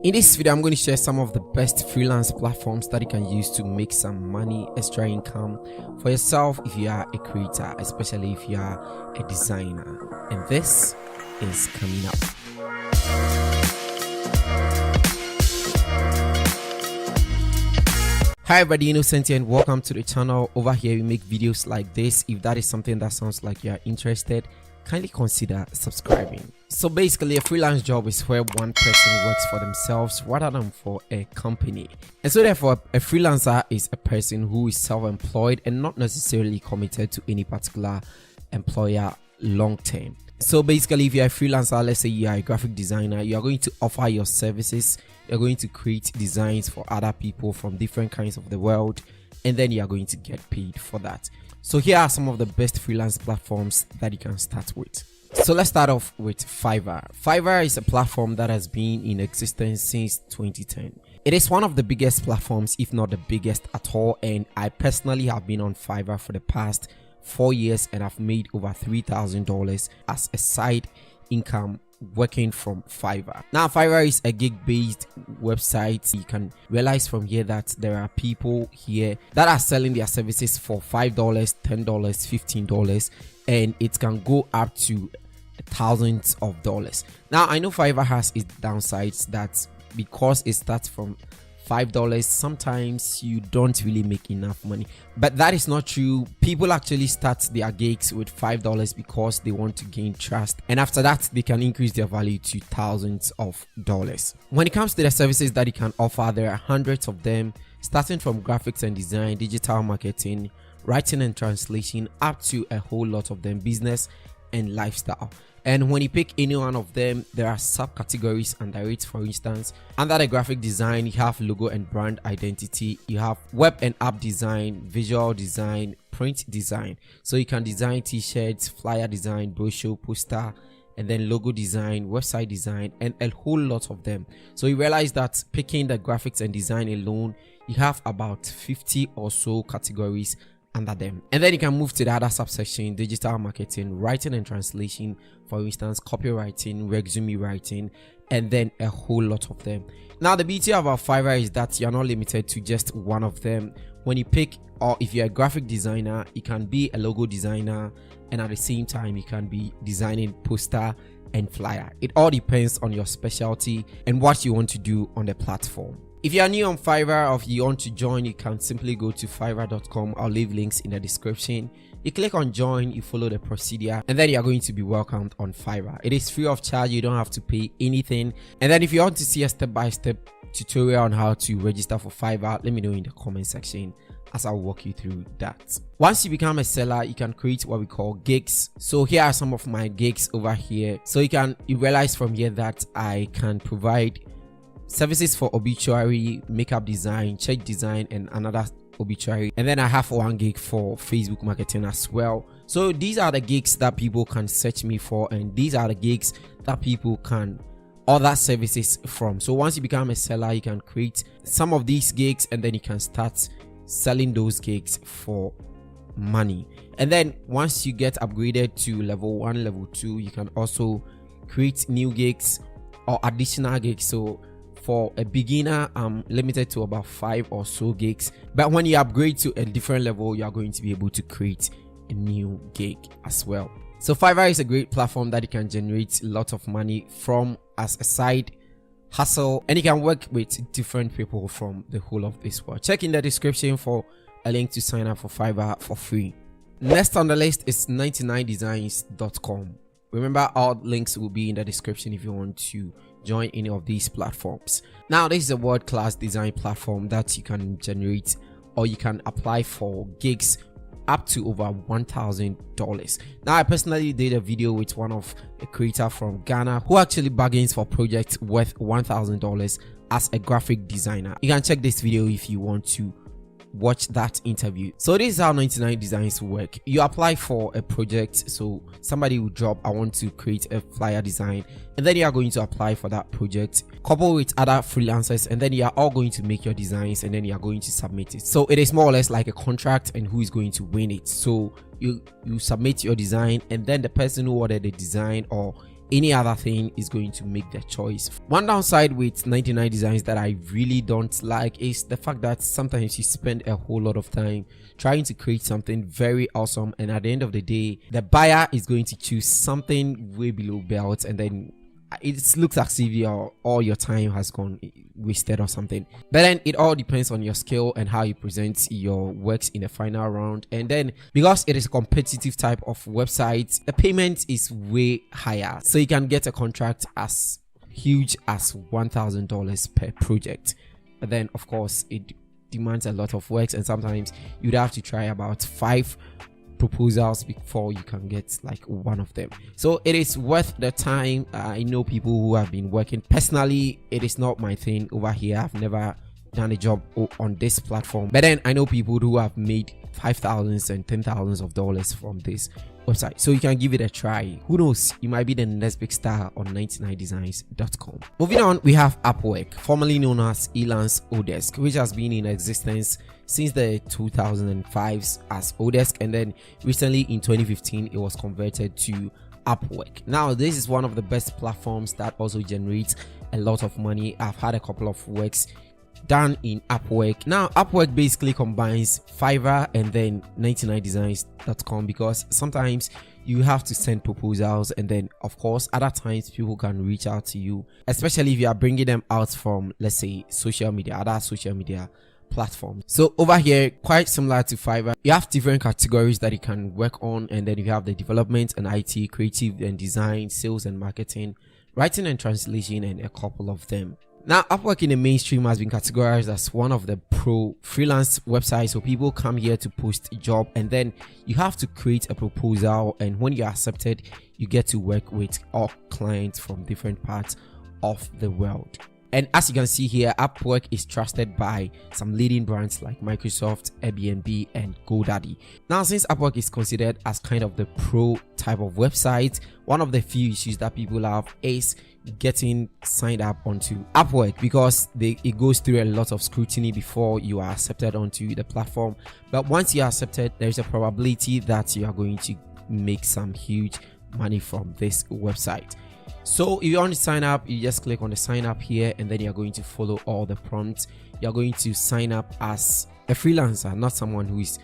In this video, I'm going to share some of the best freelance platforms that you can use to make some money, extra income for yourself if you are a creator, especially if you are a designer. And this is coming up. Hi everybody, Innocent here and welcome to the channel. Over here we make videos like this. If that is something that sounds like you are interested, kindly consider subscribing. So basically, a freelance job is where one person works for themselves rather than for a company. And so therefore, a freelancer is a person who is self-employed and not necessarily committed to any particular employer long term. So basically, if you're a freelancer, let's say you are a graphic designer, you are going to offer your services, you're going to create designs for other people from different kinds of the world, and then you are going to get paid for that. So here are some of the best freelance platforms that you can start with. So let's start off with Fiverr. Fiverr is a platform that has been in existence since 2010. It is one of the biggest platforms, if not the biggest at all, and I personally have been on Fiverr for the past 4 years and I've made over $3,000 as a side income working from Fiverr. Now Fiverr is a gig-based website. You can realize from here that there are people here that are selling their services for $5, $10, $15, and it can go up to thousands of dollars. Now I know Fiverr has its downsides, that because it starts from $5, sometimes you don't really make enough money, but that is not true. People actually start their gigs with $5 because they want to gain trust, and after that they can increase their value to thousands of dollars. When it comes to the services that you can offer, there are hundreds of them, starting from graphics and design, digital marketing, writing and translation, up to a whole lot of them, business and lifestyle. And when you pick any one of them, there are subcategories under it. For instance, under the graphic design, you have logo and brand identity, you have web and app design, visual design, print design. So you can design t-shirts, flyer design, brochure, poster, and then logo design, website design, and a whole lot of them. So you realize that picking the graphics and design alone, you have about 50 or so categories under them. And then you can move to the other subsection: digital marketing, writing and translation, for instance, copywriting, resume writing, and then a whole lot of them. Now the beauty about Fiverr is that you're not limited to just one of them. When you pick, or if you're a graphic designer, you can be a logo designer, and at the same time you can be designing poster and flyer. It all depends on your specialty and what you want to do on the platform. If you are new on Fiverr or if you want to join, you can simply go to fiverr.com. I'll leave links in the description. You click on join, you follow the procedure, and then you are going to be welcomed on Fiverr. It is free of charge, you don't have to pay anything. And then if you want to see a step-by-step tutorial on how to register for Fiverr, let me know in the comment section as I'll walk you through that. Once you become a seller, you can create what we call gigs. So here are some of my gigs over here. So you realize from here that I can provide services for obituary, makeup design, check design, and another obituary. And then I have one gig for Facebook marketing as well. So these are the gigs that people can search me for, and these are the gigs that people can order services from. So once you become a seller, you can create some of these gigs and then you can start selling those gigs for money. And then once you get upgraded to level 1, level 2, you can also create new gigs or additional gigs. So for a beginner, I'm limited to about 5 or so gigs, but when you upgrade to a different level, you are going to be able to create a new gig as well. So Fiverr is a great platform that you can generate a lot of money from as a side hustle, and you can work with different people from the whole of this world. Check in the description for a link to sign up for Fiverr for free. Next on the list is 99designs.com. Remember, all links will be in the description if you want to join any of these platforms. Now this is a world-class design platform that you can generate or you can apply for gigs up to over $1,000. Now I personally did a video with one of a creator from Ghana who actually bargains for projects worth $1,000 as a graphic designer. You can check this video if you want to watch that interview. So this is how 99 designs work. You apply for a project, so somebody will drop, I want to create a flyer design, and then you are going to apply for that project, couple with other freelancers, and then you are all going to make your designs and then you are going to submit it. So it is more or less like a contract and who is going to win it. So you submit your design, and then the person who ordered the design or Any other thing is going to make their choice. One downside with 99 Designs that I really don't like is the fact that sometimes you spend a whole lot of time trying to create something very awesome, and at the end of the day the buyer is going to choose something way below belt, and then it looks as if all your time has gone wasted or something. But then it all depends on your skill and how you present your works in the final round. And then because it is a competitive type of website, the payment is way higher, so you can get a contract as huge as $1,000 per project. But then of course it demands a lot of works, and sometimes you'd have to try about 5 proposals before you can get like one of them. So it is worth the time. I know people who have been working. Personally, it is not my thing over here. I've never done a job on this platform, but then I know people who have made $5,000s and $10,000s of dollars from this website, so you can give it a try. Who knows, you might be the next big star on 99designs.com. Moving on, we have Upwork, formerly known as Elance Odesk, which has been in existence since the 2005s as Odesk, and then recently in 2015 it was converted to Upwork. Now this is one of the best platforms that also generates a lot of money. I've had a couple of works done in Upwork. Now Upwork basically combines Fiverr and then 99designs.com, because sometimes you have to send proposals, and then of course other times people can reach out to you, especially if you are bringing them out from, let's say, social media, other social media platforms. So over here, quite similar to Fiverr, you have different categories that you can work on, and then you have the development and IT, creative and design, sales and marketing, writing and translation, and a couple of them. Now Upwork in the mainstream has been categorized as one of the pro freelance websites, so people come here to post a job, and then you have to create a proposal, and when you're accepted you get to work with all clients from different parts of the world. And as you can see here, Upwork is trusted by some leading brands like Microsoft, Airbnb, and GoDaddy. Now, since Upwork is considered as kind of the pro type of website, one of the few issues that people have is getting signed up onto Upwork, because it goes through a lot of scrutiny before you are accepted onto the platform. But once you are accepted, there's a probability that you are going to make some huge money from this website. So if you want to sign up, you just click on the sign up here, and then you're going to follow all the prompts. You're going to sign up as a freelancer, not someone who is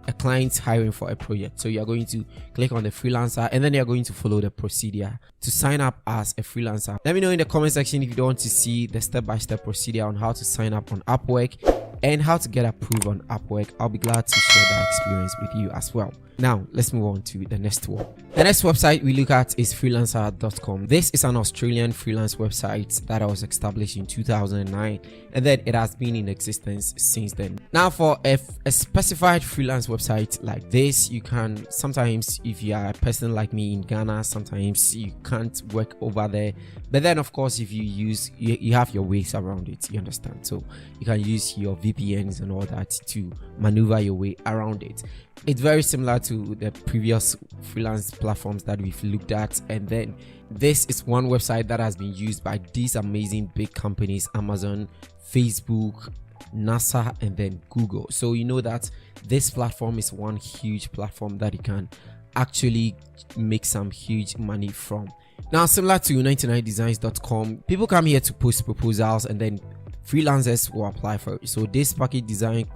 a client hiring for a project. So you're going to click on the freelancer, and then you're going to follow the procedure to sign up as a freelancer. Let me know in the comment section if you don't want to see the step-by-step procedure on how to sign up on Upwork and how to get approved on Upwork. I'll be glad to share that experience with you as well. Now let's move on to the next one. The next website we look at is freelancer.com. This is an Australian freelance website that was established in 2009, and then it has been in existence since then. Now for a specified freelance website like this, you can sometimes, if you are a person like me in Ghana, sometimes you can't work over there, but then of course if you have your ways around it, you understand, so you can use your VPNs and all that to maneuver your way around it. It's very similar to the previous freelance platforms that we've looked at, and then this is one website that has been used by these amazing big companies: Amazon, Facebook, NASA, and then Google. So you know that this platform is one huge platform that you can actually make some huge money from. Now, similar to 99designs.com, people come here to post proposals, and then freelancers will apply for it. So this package design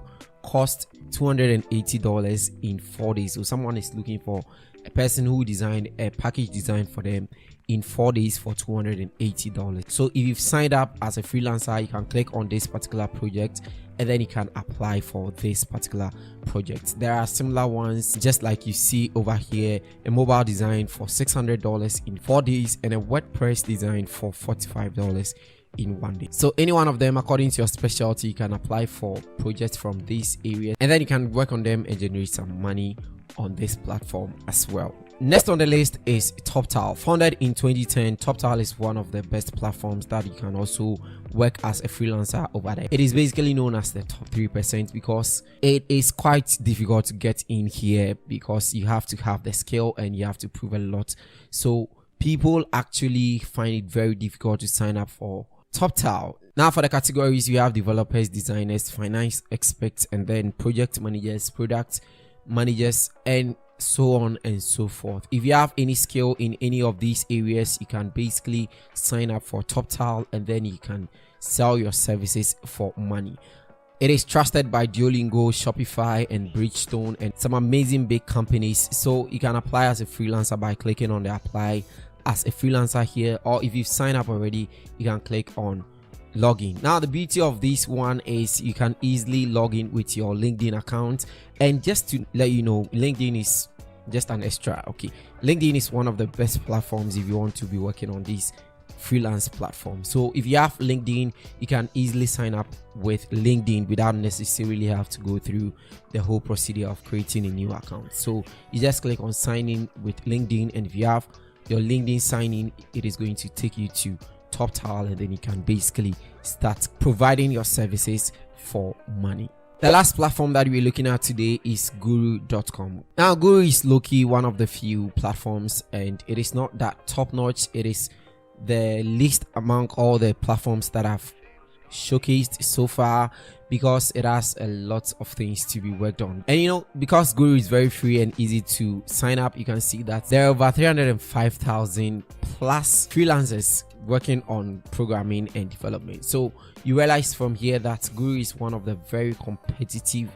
cost $280 in 4 days. So someone is looking for a person who designed a package design for them in 4 days for $280. So if you've signed up as a freelancer, you can click on this particular project, and then you can apply for this particular project. There are similar ones just like you see over here: a mobile design for $600 in 4 days, and a WordPress design for $45 in 1 day. So any one of them, according to your specialty, you can apply for projects from this area, and then you can work on them and generate some money on this platform as well. Next on the list is TopTal. Founded in 2010, TopTal is one of the best platforms that you can also work as a freelancer over there. It is basically known as the top 3% because it is quite difficult to get in here, because you have to have the skill and you have to prove a lot. So people actually find it very difficult to sign up for TopTal. Now for the categories, you have developers, designers, finance experts, and then project managers, product managers, and so on and so forth. If you have any skill in any of these areas, you can basically sign up for TopTal and then you can sell your services for money. It is trusted by Duolingo, Shopify, and Bridgestone, and some amazing big companies. So you can apply as a freelancer by clicking on the apply as a freelancer here, or if you've signed up already, you can click on login. Now the beauty of this one is you can easily log in with your LinkedIn account. And just to let you know, LinkedIn is just an extra. Okay, LinkedIn is one of the best platforms if you want to be working on these freelance platform. So if you have LinkedIn, you can easily sign up with LinkedIn without necessarily have to go through the whole procedure of creating a new account. So you just click on sign in with LinkedIn, and if you have your LinkedIn sign in, it is going to take you to TopTal, and then you can basically start providing your services for money. The last platform that we're looking at today is guru.com. Now Guru is low-key one of the few platforms, and it is not that top-notch. It is the least among all the platforms that I've showcased so far because it has a lot of things to be worked on. And you know, because Guru is very free and easy to sign up, you can see that there are over 305,000 plus freelancers working on programming and development. So you realize from here that Guru is one of the very competitive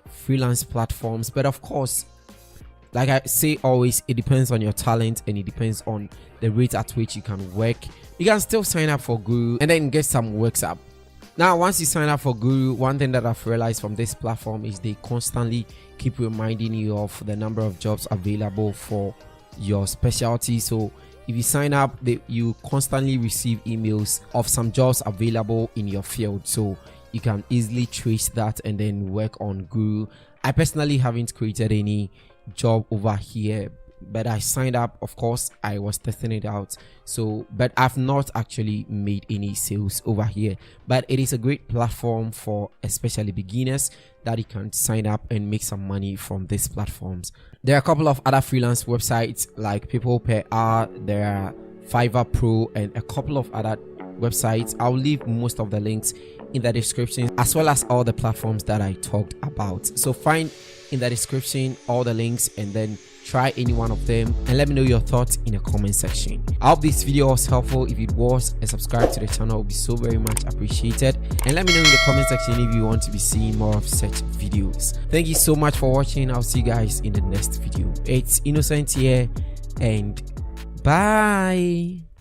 freelance platforms. But of course, like I say always, it depends on your talent and it depends on the rate at which you can work. You can still sign up for Guru and then get some works up. Now, once you sign up for Guru, one thing that I've realized from this platform is they constantly keep reminding you of the number of jobs available for your specialty. So if you sign up, you constantly receive emails of some jobs available in your field. So you can easily trace that and then work on Guru. I personally haven't created any job over here, but I signed up. Of course, I was testing it out, so but I've not actually made any sales over here. But it is a great platform for especially beginners that you can sign up and make some money from these platforms. There are a couple of other freelance websites like People Per Hour, there are Fiverr Pro, and a couple of other websites. I'll leave most of the links in the description, as well as all the platforms that I talked about. So find in the description all the links and then try any one of them and let me know your thoughts in the comment section. I hope this video was helpful. If it was, and subscribe to the channel will be so very much appreciated, and let me know in the comment section if you want to be seeing more of such videos. Thank you so much for watching. I'll see you guys in the next video. It's Innocent here, and bye.